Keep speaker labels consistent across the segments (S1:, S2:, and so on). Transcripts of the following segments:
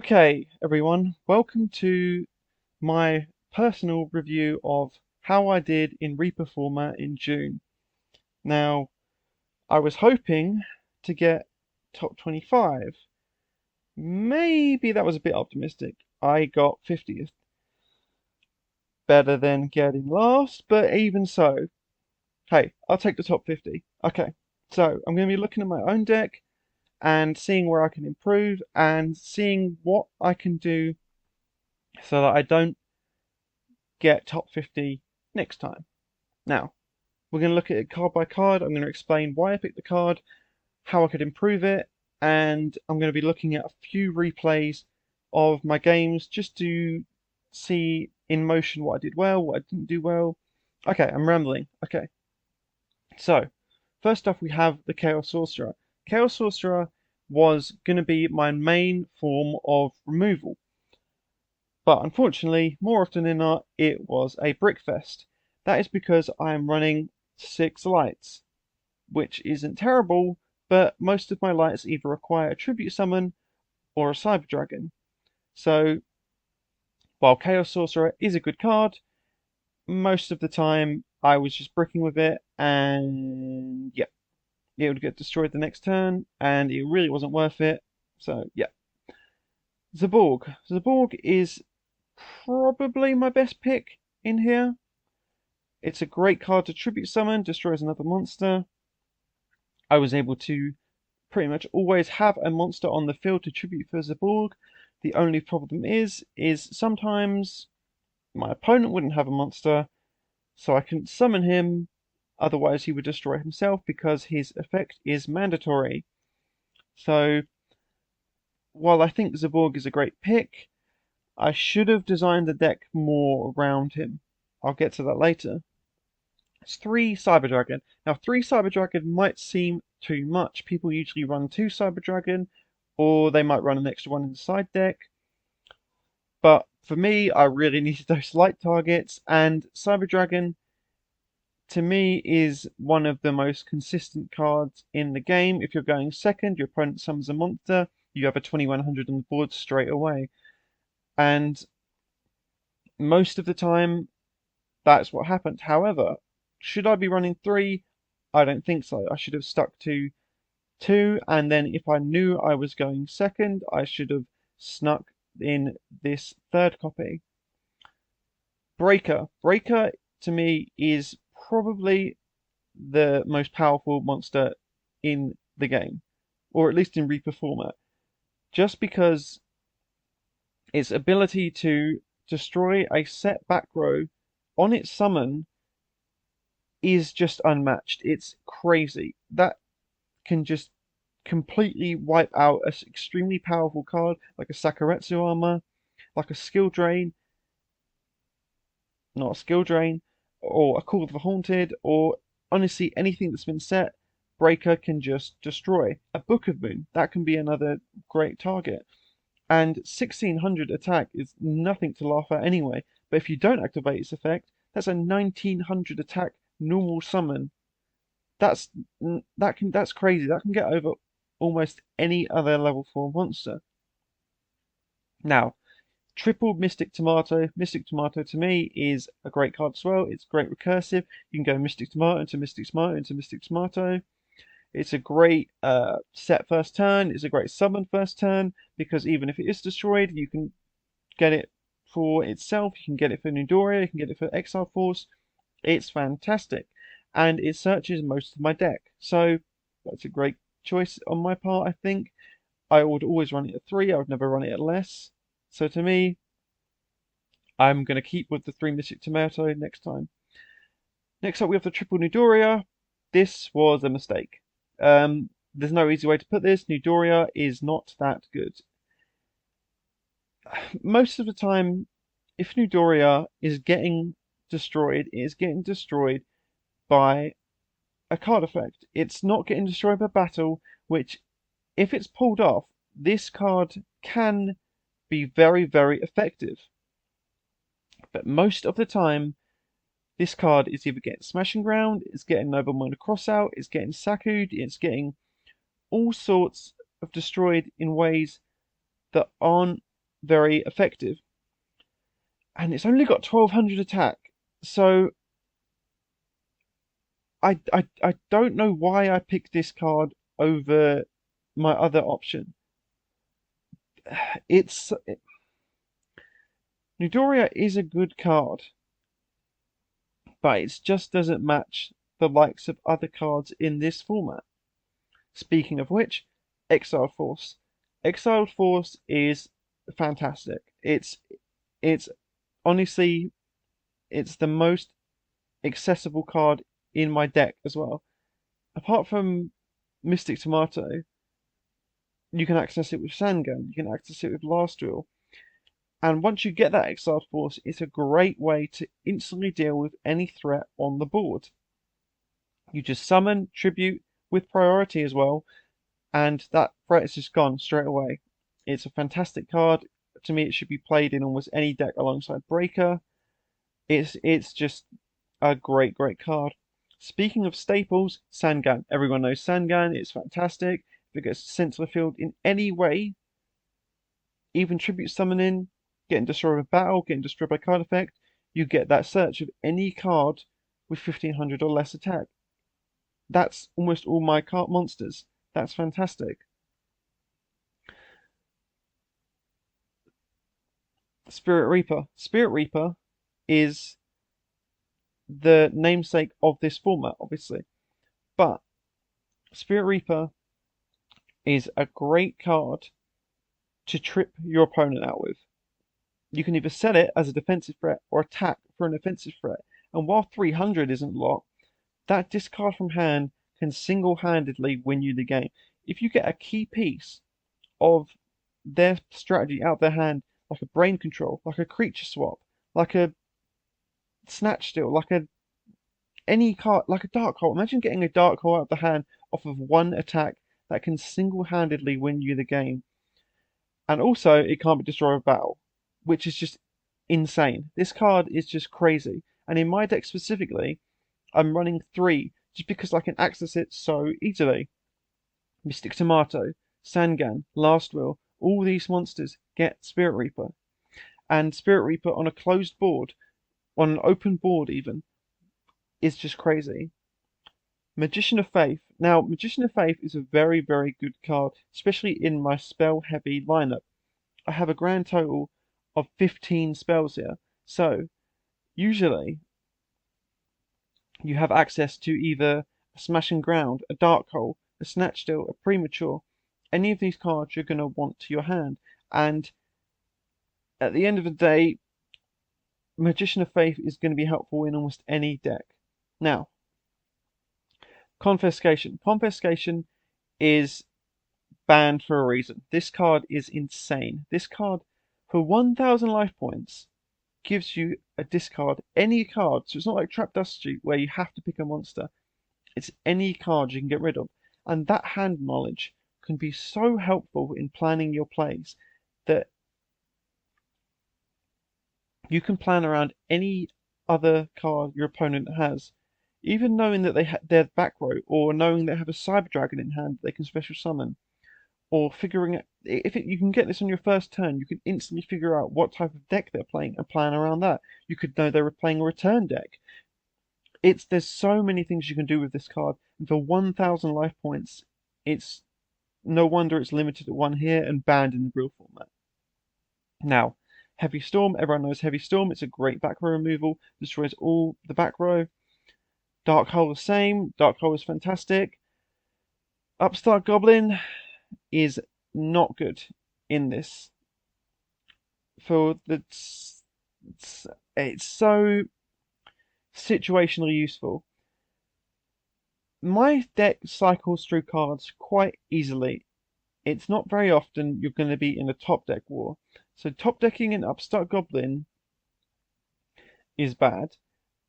S1: Okay, everyone, welcome to my personal review of how I did in Reaper format in June. Now, I was hoping to get top 25. Maybe that was a bit optimistic. I got 50th. Better than getting last, but even so, hey, I'll take the top 50. Okay, so I'm going to be looking at my own deck and seeing where I can improve and seeing what I can do so that I don't get top 50 next time. Now, we're going to look at it card by card. I'm going to explain why I picked the card, how I could improve it, and I'm going to be looking at a few replays of my games just to see in motion what I did well, what I didn't do well. Okay, I'm rambling. Okay, so first off we have the Chaos Sorcerer. Chaos Sorcerer was going to be my main form of removal. But unfortunately, more often than not, it was a brickfest. That is because I am running 6 lights, which isn't terrible, but most of my lights either require a tribute summon or a cyber dragon. So, while Chaos Sorcerer is a good card, most of the time I was just bricking with it, and yeah, it would get destroyed the next turn, and it really wasn't worth it. So, yeah. Zaborg. Zaborg is probably my best pick in here. It's a great card to tribute summon, destroys another monster. I was able to pretty much always have a monster on the field to tribute for Zaborg. The only problem is sometimes my opponent wouldn't have a monster, so I couldn't summon him, otherwise he would destroy himself because his effect is mandatory. So, while I think Zaborg is a great pick, I should have designed the deck more around him. I'll get to that later. It's 3 Cyber Dragon. Now, 3 Cyber Dragon might seem too much. People usually run 2 Cyber Dragon, or they might run an extra one in the side deck. But for me, I really needed those light targets, and Cyber Dragon, to me, is one of the most consistent cards in the game. If you're going second, your opponent summons a monster, you have a 2100 on the board straight away. And most of the time, that's what happened. However, should I be running 3? I don't think so. I should have stuck to 2, and then if I knew I was going second, I should have snuck in this third copy. Breaker. Breaker, to me, is probably the most powerful monster in the game, or at least in Reaper format, just because its ability to destroy a set back row on its summon is just unmatched. It's crazy. That can just completely wipe out an extremely powerful card like a Sakuretsu armor, like a skill drain, not a skill drain, or a Call of the Haunted, or honestly anything that's been set. Breaker can just destroy. A Book of Moon, that can be another great target. And 1600 attack is nothing to laugh at anyway. But if you don't activate its effect, that's a 1900 attack normal summon. That's crazy. That can get over almost any other level 4 monster. Now, triple Mystic Tomato. Mystic Tomato to me is a great card as well. It's great recursive. You can go Mystic Tomato into Mystic Tomato into Mystic Tomato. It's a great set first turn. It's a great summon first turn because even if it is destroyed, you can get it for itself. You can get it for Nidorya. You can get it for Exile Force. It's fantastic. And it searches most of my deck. So that's a great choice on my part, I think. I would always run it at 3. I would never run it at less. So to me, I'm going to keep with the 3 Mystic Tomato next time. Next up, we have the triple Nidorya. This was a mistake. There's no easy way to put this. Nidorya is not that good. Most of the time, if Nidorya is getting destroyed, it is getting destroyed by a card effect. It's not getting destroyed by battle, which, if it's pulled off, this card can be very, very effective. But most of the time, this card is either getting Smashing Ground, it's getting Nobleminer Crossout, it's getting Saku'd, it's getting all sorts of destroyed in ways that aren't very effective. And it's only got 1200 attack. So I don't know why I picked this card over my other option. It's Midoriya is a good card, but it just doesn't match the likes of other cards in this format. Speaking of which, Exile Force. Exile Force is fantastic. It's honestly it's the most accessible card in my deck as well. Apart from Mystic Tomato, you can access it with Sandgun, you can access it with Last Duel. And once you get that Exiled Force, it's a great way to instantly deal with any threat on the board. You just summon, tribute with priority as well, and that threat is just gone straight away. It's a fantastic card. To me, it should be played in almost any deck alongside Breaker. It's just a great card. Speaking of staples, Sandgan. Everyone knows Sandgan. It's fantastic. If it gets sent to the field in any way, even tribute summoning, getting destroyed with battle, getting destroyed by card effect, you get that search of any card with 1500 or less attack. That's almost all my card monsters. That's fantastic. Spirit Reaper. Spirit Reaper is the namesake of this format, obviously. But Spirit Reaper is a great card to trip your opponent out with. You can either sell it as a defensive threat or attack for an offensive threat. And while 300 isn't a lot, that discard from hand can single-handedly win you the game. If you get a key piece of their strategy out their hand, like a brain control, like a creature swap, like a snatch steal, like any card, like a dark hole. Imagine getting a dark hole out of the hand off of one attack that can single-handedly win you the game. And also, it can't be destroyed with battle, which is just insane. This card is just crazy. And in my deck specifically, I'm running 3 just because I can access it so easily. Mystic Tomato, Sangan, Last Will, all these monsters get Spirit Reaper. And Spirit Reaper on a closed board, on an open board even, is just crazy. Magician of Faith. Now, Magician of Faith is a very good card, especially in my spell-heavy lineup. I have a grand total of 15 spells here. So, usually, you have access to either a Smashing Ground, a Dark Hole, a Snatch Steal, a Premature. Any of these cards you're going to want to your hand. And at the end of the day, Magician of Faith is going to be helpful in almost any deck. Now, Confiscation. Confiscation is banned for a reason. This card is insane. This card, for 1000 life points, gives you a discard any card. So it's not like Trap Dust Street where you have to pick a monster. It's any card you can get rid of. And that hand knowledge can be so helpful in planning your plays that you can plan around any other card your opponent has. Even knowing that they're back row, or knowing they have a Cyber Dragon in hand that they can special summon, or figuring out you can get this on your first turn, you can instantly figure out what type of deck they're playing and plan around that. You could know they were playing a return deck. There's so many things you can do with this card, and for 1000 life points, it's no wonder it's limited to 1 here and banned in the real format. Now, Heavy Storm, everyone knows Heavy Storm. It's a great back row removal, destroys all the back row. Dark Hole the same. Dark Hole is fantastic. Upstart Goblin is not good in this. It's so situationally useful. My deck cycles through cards quite easily. It's not very often you're going to be in a top deck war. So top decking an Upstart Goblin is bad.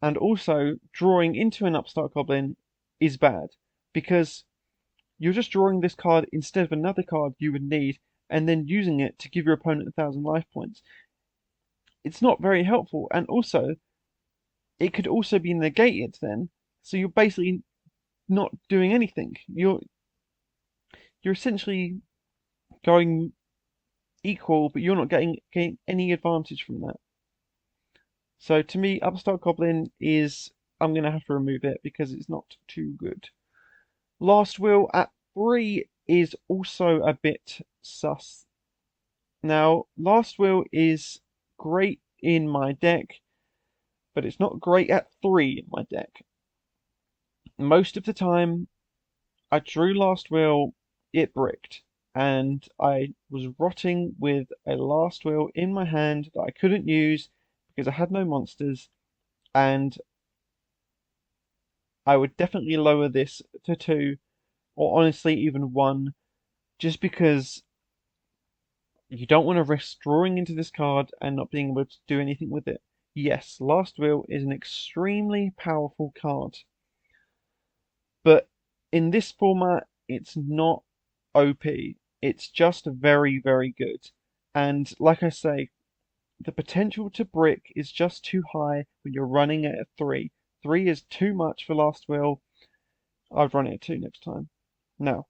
S1: And also, drawing into an Upstart Goblin is bad, because you're just drawing this card instead of another card you would need, and then using it to give your opponent 1000 life points. It's not very helpful, and also, it could also be negated then, so you're basically not doing anything. You're essentially going equal, but you're not getting any advantage from that. So to me, Upstart Goblin is, I'm going to have to remove it because it's not too good. Last Will at 3 is also a bit sus. Now, Last Will is great in my deck, but it's not great at 3 in my deck. Most of the time, I drew Last Will, it bricked, and I was rotting with a Last Will in my hand that I couldn't use because I had no monsters, and I would definitely lower this to 2, or honestly even 1, just because you don't want to risk drawing into this card and not being able to do anything with it. Yes, Last Will is an extremely powerful card, but in this format, it's not OP. It's just very, very good. And like I say, the potential to brick is just too high when you're running it at 3. 3 is too much for Last Will. I'd run it at 2 next time. Now,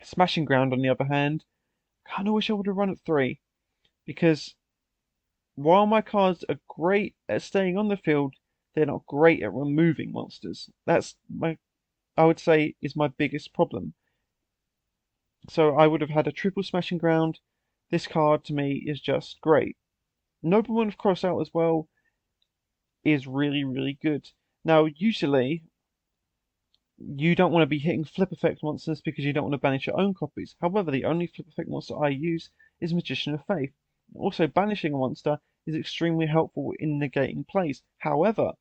S1: Smashing Ground, on the other hand, kind of wish I would have run at 3, because while my cards are great at staying on the field, they're not great at removing monsters. That's I would say, is my biggest problem. So I would have had a triple Smashing Ground. This card to me is just great. Nobleman of Crossout as well is really, really good. Now, usually, you don't want to be hitting flip effect monsters because you don't want to banish your own copies. However, the only flip effect monster I use is Magician of Faith. Also, banishing a monster is extremely helpful in negating plays. However,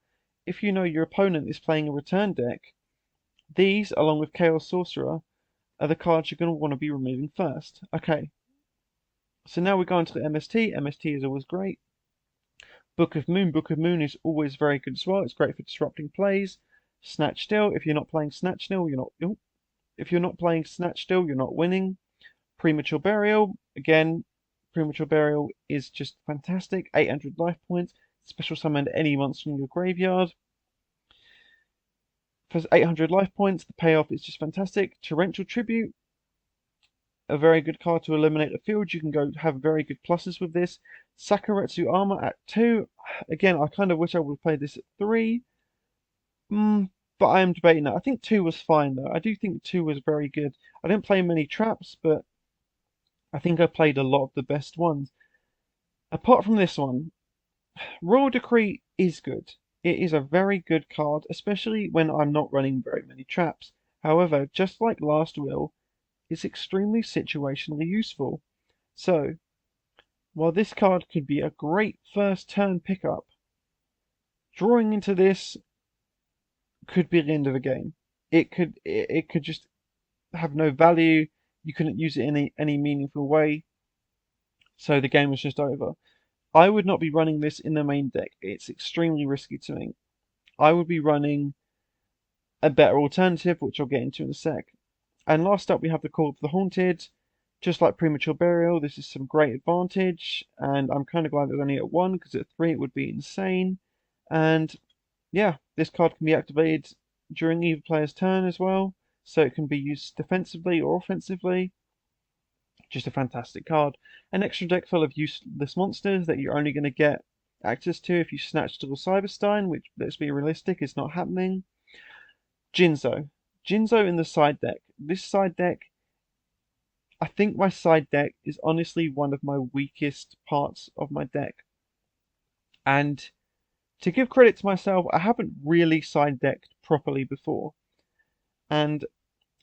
S1: if you know your opponent is playing a return deck, these, along with Chaos Sorcerer, are the cards you're going to want to be removing first. Okay, so now we go into the MST. MST is always great. Book of Moon. Book of Moon is always very good as well. It's great for disrupting plays. Snatch Still. If you're not playing Snatch Still, you're not. If you're not playing Snatch Still, you're not winning. Premature Burial. Again, Premature Burial is just fantastic. 800 life points. Special summon any monster from your graveyard. For 800 life points, the payoff is just fantastic. Torrential Tribute. A very good card to eliminate the field. You can go have very good pluses with this. Sakuretsu Armor at 2. Again, I kind of wish I would have played this at 3. But I am debating that. I think 2 was fine though. I do think 2 was very good. I didn't play many traps, but I think I played a lot of the best ones. Apart from this one, Royal Decree is good. It is a very good card, especially when I'm not running very many traps. However, just like Last Will, it's extremely situationally useful. So, while this card could be a great first turn pickup, drawing into this could be the end of the game. It could just have no value. You couldn't use it in any meaningful way. So the game was just over. I would not be running this in the main deck. It's extremely risky to me. I would be running a better alternative, which I'll get into in a sec. And last up, we have the Call of the Haunted. Just like Premature Burial, this is some great advantage, and I'm kind of glad it's only at 1, because at 3 it would be insane. And yeah, this card can be activated during either player's turn as well, so it can be used defensively or offensively. Just a fantastic card. An extra deck full of useless monsters that you're only going to get access to if you snatch to the Cyberstein, which, let's be realistic, is not happening. Jinzo. Jinzo in the side deck. This side deck, I think my side deck is honestly one of my weakest parts of my deck. And to give credit to myself, I haven't really side decked properly before. And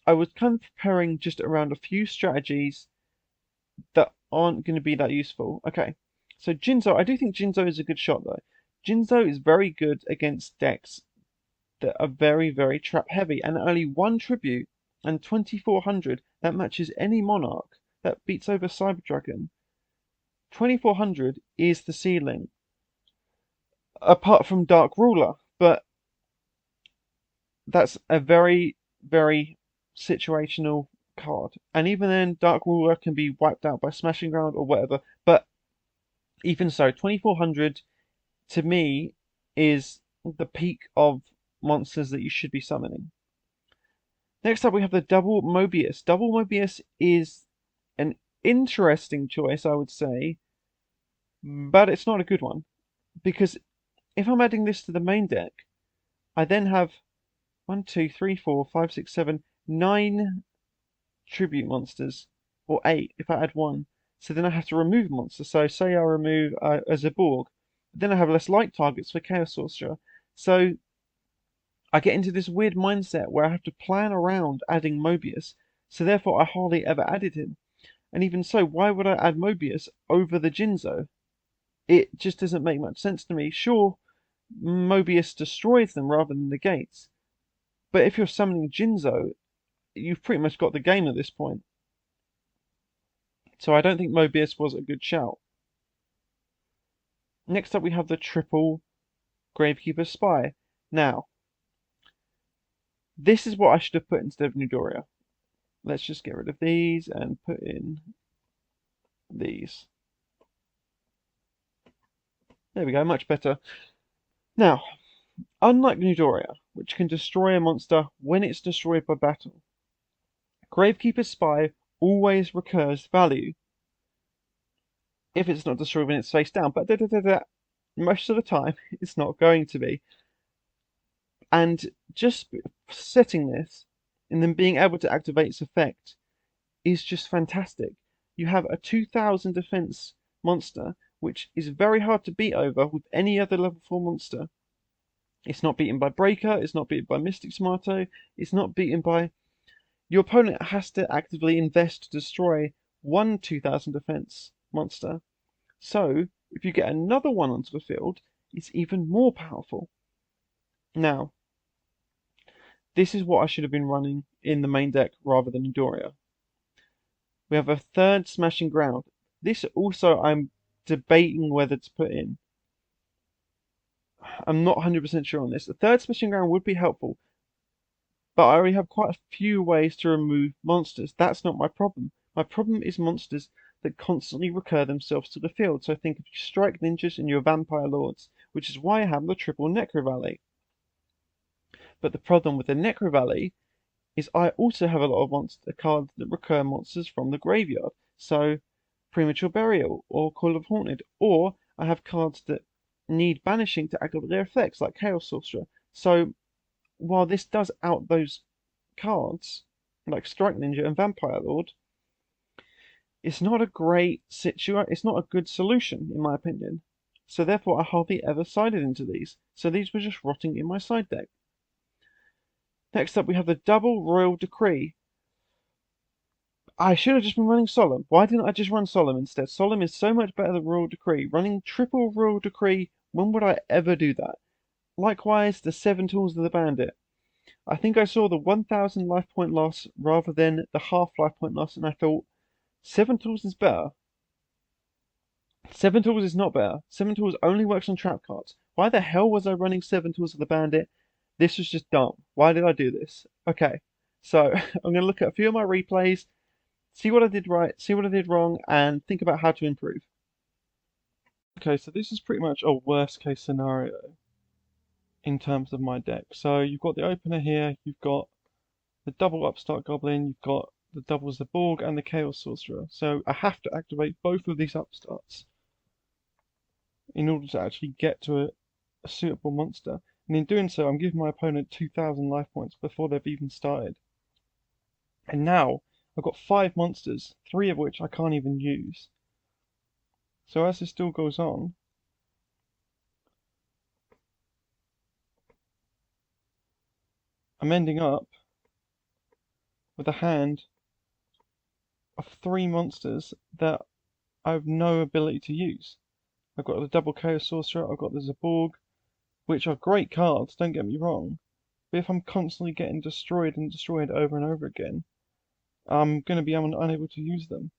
S1: I was kind of preparing just around a few strategies that aren't going to be that useful. Okay, so Jinzo, I do think Jinzo is a good shot though. Jinzo is very good against decks that are very, very trap heavy, and only 1 tribute and 2400 that matches any monarch that beats over Cyber Dragon. 2400 is the ceiling, apart from Dark Ruler, but that's a very, very situational card. And even then, Dark Ruler can be wiped out by Smashing Ground or whatever. But even so, 2400 to me is the peak of monsters that you should be summoning. Next up, we have the Double Mobius. Double Mobius is an interesting choice, I would say, but it's not a good one. Because if I'm adding this to the main deck, I then have 1, 2, 3, 4, 5, 6, 7, 9 tribute monsters, or 8 if I add one. So then I have to remove monsters. So say I remove a Zaborg, then I have less light targets for Chaos Sorcerer. So I get into this weird mindset where I have to plan around adding Mobius. So therefore I hardly ever added him. And even so, why would I add Mobius over the Jinzo? It just doesn't make much sense to me. Sure, Mobius destroys them rather than negates. But if you're summoning Jinzo, you've pretty much got the game at this point. So I don't think Mobius was a good shout. Next up we have the triple Gravekeeper Spy. Now, this is what I should have put instead of Newdoria. Let's just get rid of these and put in these. There we go, much better. Now, unlike Newdoria, which can destroy a monster when it's destroyed by battle, Gravekeeper Spy always recurs value if it's not destroyed when it's face down, but most of the time it's not going to be. And just setting this and then being able to activate its effect is just fantastic. You have a 2000 defense monster, which is very hard to beat over with any other level 4 monster. It's not beaten by Breaker, it's not beaten by Mystic Smarto, it's not beaten by... Your opponent has to actively invest to destroy one 2000 defense monster. So, if you get another one onto the field, it's even more powerful. Now, this is what I should have been running in the main deck rather than Doria. We have a third Smashing Ground. This also I'm debating whether to put in. I'm not 100% sure on this. The third Smashing Ground would be helpful, but I already have quite a few ways to remove monsters. That's not my problem. My problem is monsters that constantly recur themselves to the field. So think of your Strike Ninjas and your Vampire Lords, which is why I have the triple Necro Valley. But the problem with the Necro Valley is I also have a lot of monster cards that recur monsters from the graveyard. So Premature Burial or Call of Haunted, or I have cards that need banishing to activate their effects, like Chaos Sorcerer. So while this does out those cards, like Strike Ninja and Vampire Lord, it's not a great situation. It's not a good solution, in my opinion. So therefore, I hardly ever sided into these. So these were just rotting in my side deck. Next up, we have the double Royal Decree. I should have just been running Solemn. Why didn't I just run Solemn instead? Solemn is so much better than Royal Decree. Running triple Royal Decree, when would I ever do that? Likewise, the 7 tools of the Bandit. I think I saw the 1000 life point loss rather than the half life point loss, and I thought, 7 tools is better. 7 tools is not better. 7 tools only works on trap cards. Why the hell was I running 7 tools of the Bandit? This was just dumb. Why did I do this? Okay, so I'm going to look at a few of my replays, see what I did right, see what I did wrong, and think about how to improve. Okay, so this is pretty much a worst case scenario in terms of my deck. So you've got the opener here, you've got the double Upstart Goblin, you've got the double Zaborg and the Chaos Sorcerer. So I have to activate both of these Upstarts in order to actually get to a suitable monster. And in doing so, I'm giving my opponent 2000 life points before they've even started. And now I've got 5 monsters, 3 of which I can't even use. So as this still goes on, I'm ending up with a hand of 3 monsters that I have no ability to use. I've got the double Chaos Sorcerer, I've got the Zaborg, which are great cards, don't get me wrong. But if I'm constantly getting destroyed and destroyed over and over again, I'm going to be unable to use them.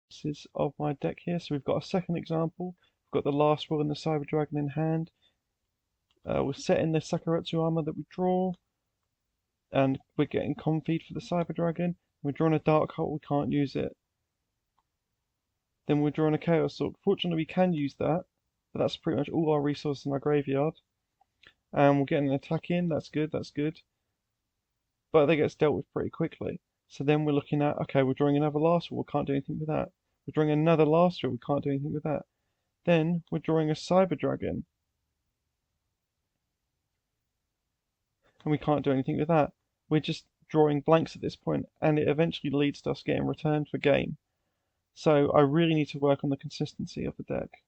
S1: This is of my deck here, so we've got a second example. We've got the last will and the Cyber Dragon in hand. We're setting the Sakuretsu armor that we draw, and we're getting Confeed for the Cyber Dragon. We're drawing a Dark Hole, we can't use it. Then we're drawing a Chaos Orc. Fortunately, we can use that, but that's pretty much all our resources in our graveyard. And we're getting an attack in, that's good, that's good. But that gets dealt with pretty quickly. So then we're looking at, okay, we're drawing another Laster, we can't do anything with that. We're drawing another Laster, we can't do anything with that. Then we're drawing a Cyber Dragon, and we can't do anything with that. We're just drawing blanks at this point, and it eventually leads to us getting returned for game. So I really need to work on the consistency of the deck.